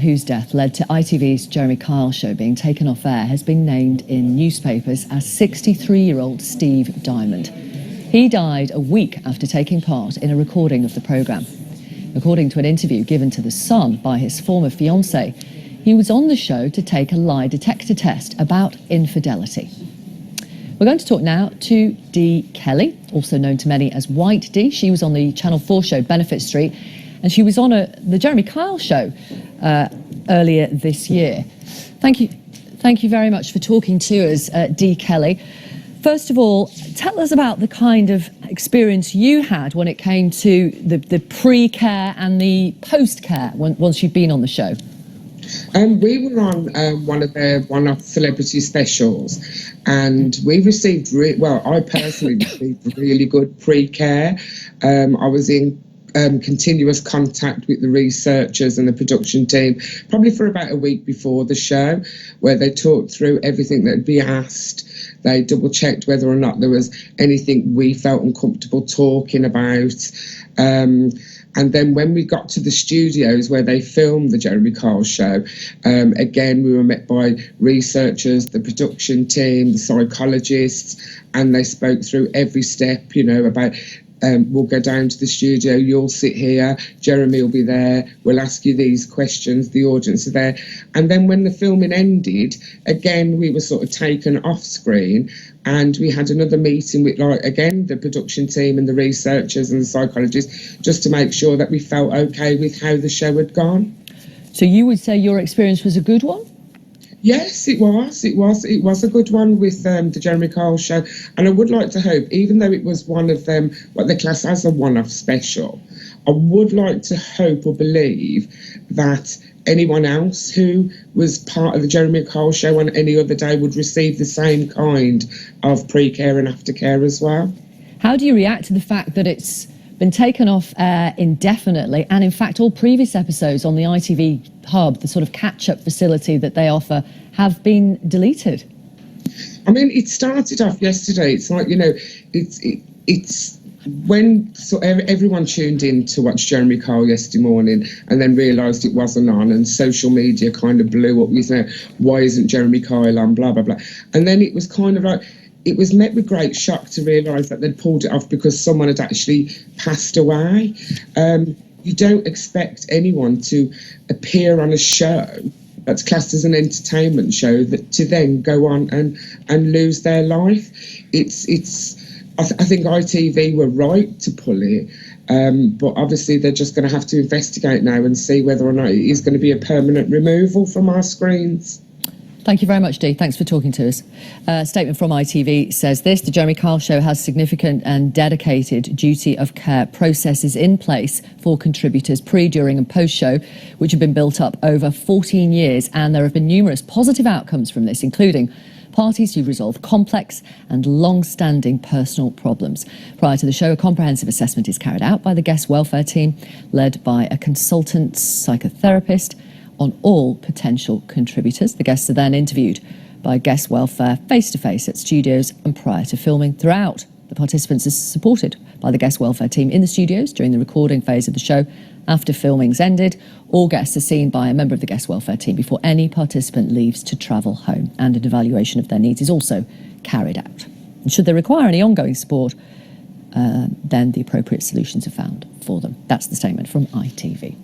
Whose death led to ITV's Jeremy Kyle show being taken off air has been named in newspapers as 63-year-old Steve Diamond. He died a week after taking part in a recording of the programme. According to an interview given to The Sun by his former fiancée, he was on the show to take a lie detector test about infidelity. We're going to talk now to Dee Kelly, also known to many as White Dee. She was on the Channel 4 show Benefit Street, and she was on the Jeremy Kyle show earlier this year. Thank you very much for talking to us, Dee Kelly. First of all, tell us about the kind of experience you had when it came to the pre-care and the post-care once you've been on the show. We were on one of their one-off celebrity specials, and we received, I personally received really good pre-care. I was in continuous contact with the researchers and the production team, probably for about a week before the show, where they talked through everything that would be asked. They double-checked whether or not there was anything we felt uncomfortable talking about. And then when we got to the studios where they filmed the Jeremy Kyle show, again, we were met by researchers, the production team, the psychologists, and they spoke through every step, about we'll go down to the studio, you'll sit here, Jeremy will be there, we'll ask you these questions, the audience are there. And then when the filming ended, again, we were sort of taken off screen, and we had another meeting with, again, the production team and the researchers and the psychologists, just to make sure that we felt okay with how the show had gone. So you would say your experience was a good one? Yes, it was. It was a good one with the Jeremy Kyle show. And I would like to hope, even though it was one of them, what they class as a one-off special, I would like to hope or believe that anyone else who was part of the Jeremy Kyle show on any other day would receive the same kind of pre-care and aftercare as well. How do you react to the fact that it's been taken off air indefinitely, and in fact all previous episodes on the ITV Hub, the sort of catch-up facility that they offer, have been deleted? I mean, it started off yesterday. It's like, it's when everyone tuned in to watch Jeremy Kyle yesterday morning and then realised it wasn't on, and social media kind of blew up with, why isn't Jeremy Kyle on, blah, blah, blah. And then it was kind of like, it was met with great shock to realise that they'd pulled it off because someone had actually passed away. You don't expect anyone to appear on a show that's classed as an entertainment show to then go on and lose their life. I think ITV were right to pull it, but obviously they're just going to have to investigate now and see whether or not it is going to be a permanent removal from our screens. Thank you very much, Dee. Thanks for talking to us. A statement from ITV says this: the Jeremy Kyle show has significant and dedicated duty of care processes in place for contributors pre, during and post-show, which have been built up over 14 years, and there have been numerous positive outcomes from this, including parties who resolve complex and long-standing personal problems. Prior to the show, a comprehensive assessment is carried out by the guest welfare team, led by a consultant psychotherapist, on all potential contributors. The guests are then interviewed by guest welfare face-to-face at studios and prior to filming. Throughout, the participants are supported by the guest welfare team in the studios during the recording phase of the show. After filming's ended, all guests are seen by a member of the guest welfare team before any participant leaves to travel home, and an evaluation of their needs is also carried out. And should they require any ongoing support, then the appropriate solutions are found for them. That's the statement from ITV.